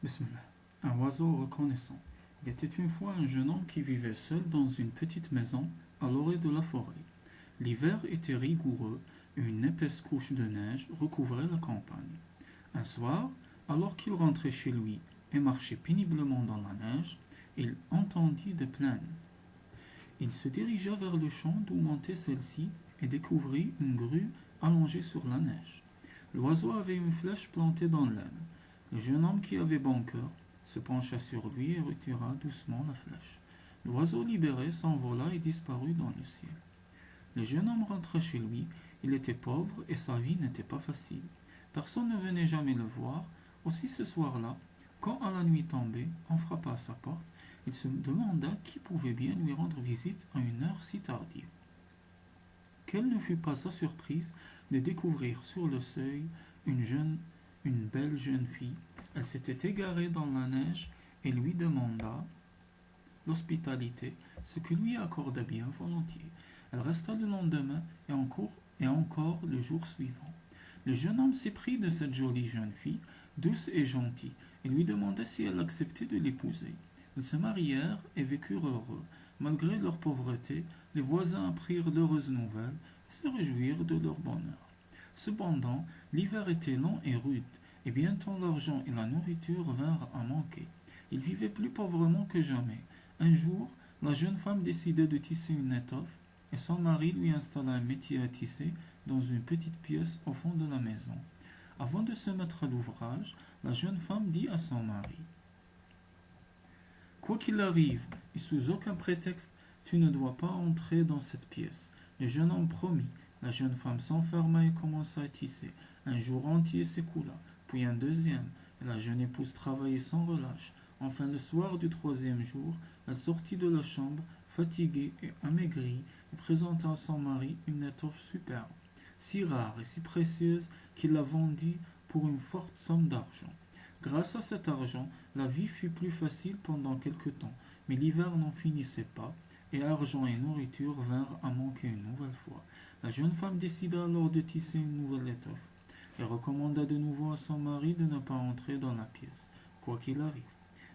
Bismillah. Un oiseau reconnaissant. Il était une fois un jeune homme qui vivait seul dans une petite maison à l'orée de la forêt. L'hiver était rigoureux et une épaisse couche de neige recouvrait la campagne. Un soir, alors qu'il rentrait chez lui et marchait péniblement dans la neige, il entendit des plaines. Il se dirigea vers le champ d'où montait celle-ci et découvrit une grue allongée sur la neige. L'oiseau avait une flèche plantée dans l'aile. Le jeune homme qui avait bon cœur se pencha sur lui et retira doucement la flèche. L'oiseau libéré s'envola et disparut dans le ciel. Le jeune homme rentra chez lui. Il était pauvre et sa vie n'était pas facile. Personne ne venait jamais le voir. Aussi ce soir-là, quand à la nuit tombée, on frappa à sa porte, il se demanda qui pouvait bien lui rendre visite à une heure si tardive. Quelle ne fut pas sa surprise de découvrir sur le seuil une belle jeune fille. Elle s'était égarée dans la neige et lui demanda l'hospitalité, ce que lui accorda bien volontiers. Elle resta le lendemain et encore le jour suivant. Le jeune homme s'éprit de cette jolie jeune fille, douce et gentille, et lui demanda si elle acceptait de l'épouser. Ils se marièrent et vécurent heureux. Malgré leur pauvreté, les voisins apprirent l'heureuse nouvelle et se réjouirent de leur bonheur. Cependant, l'hiver était long et rude, et bientôt l'argent et la nourriture vinrent à manquer. Ils vivaient plus pauvrement que jamais. Un jour, la jeune femme décida de tisser une étoffe, et son mari lui installa un métier à tisser dans une petite pièce au fond de la maison. Avant de se mettre à l'ouvrage, la jeune femme dit à son mari: Quoi qu'il arrive, et sous aucun prétexte, tu ne dois pas entrer dans cette pièce. Le jeune homme promit. La jeune femme s'enferma et commença à tisser. Un jour entier s'écoula, puis un deuxième, et la jeune épouse travaillait sans relâche. Enfin, le soir du troisième jour, elle sortit de la chambre, fatiguée et amaigrie, et présenta à son mari une étoffe superbe, si rare et si précieuse qu'il la vendit pour une forte somme d'argent. Grâce à cet argent, la vie fut plus facile pendant quelque temps, mais l'hiver n'en finissait pas, et argent et nourriture vinrent à manquer une nouvelle fois. La jeune femme décida alors de tisser une nouvelle étoffe. Elle recommanda de nouveau à son mari de ne pas entrer dans la pièce, quoi qu'il arrive.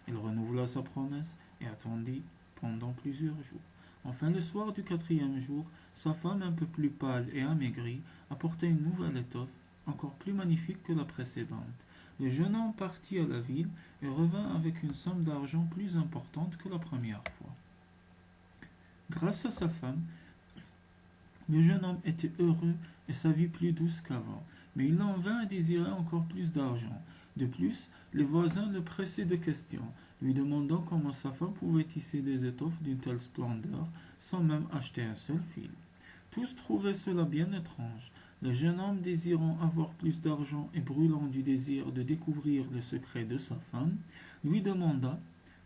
Elle renouvela sa promesse et attendit pendant plusieurs jours. Enfin, le soir du quatrième jour, sa femme, un peu plus pâle et amaigrie, apporta une nouvelle étoffe, encore plus magnifique que la précédente. Le jeune homme partit à la ville et revint avec une somme d'argent plus importante que la première fois. Grâce à sa femme, le jeune homme était heureux et sa vie plus douce qu'avant, mais il en vint à désirer encore plus d'argent. De plus, les voisins le pressaient de questions, lui demandant comment sa femme pouvait tisser des étoffes d'une telle splendeur sans même acheter un seul fil. Tous trouvaient cela bien étrange. Le jeune homme, désirant avoir plus d'argent et brûlant du désir de découvrir le secret de sa femme, lui demanda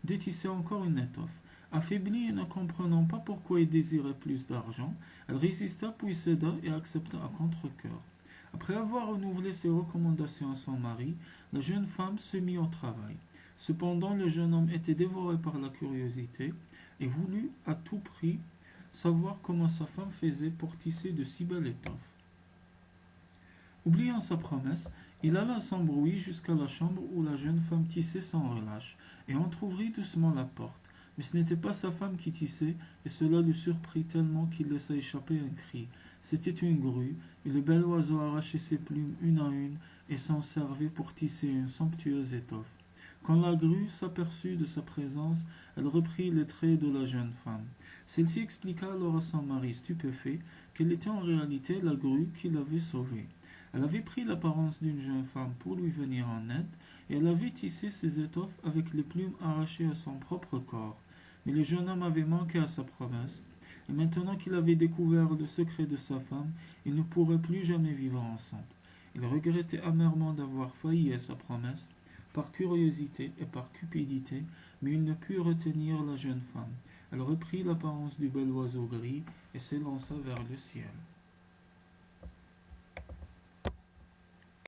de tisser encore une étoffe. Affaiblie et ne comprenant pas pourquoi il désirait plus d'argent, elle résista puis céda et accepta à contre-cœur. Après avoir renouvelé ses recommandations à son mari, la jeune femme se mit au travail. Cependant, le jeune homme était dévoré par la curiosité et voulut à tout prix savoir comment sa femme faisait pour tisser de si belles étoffes. Oubliant sa promesse, il alla sans bruit jusqu'à la chambre où la jeune femme tissait sans relâche et entr'ouvrit doucement la porte. Mais ce n'était pas sa femme qui tissait, et cela le surprit tellement qu'il laissa échapper un cri. C'était une grue, et le bel oiseau arrachait ses plumes une à une et s'en servait pour tisser une somptueuse étoffe. Quand la grue s'aperçut de sa présence, elle reprit les traits de la jeune femme. Celle-ci expliqua alors à son mari stupéfait qu'elle était en réalité la grue qui l'avait sauvée. Elle avait pris l'apparence d'une jeune femme pour lui venir en aide, et elle avait tissé ses étoffes avec les plumes arrachées à son propre corps. Mais le jeune homme avait manqué à sa promesse, et maintenant qu'il avait découvert le secret de sa femme, ils ne pourraient plus jamais vivre ensemble. Il regrettait amèrement d'avoir failli à sa promesse, par curiosité et par cupidité, mais il ne put retenir la jeune femme. Elle reprit l'apparence du bel oiseau gris et s'élança vers le ciel.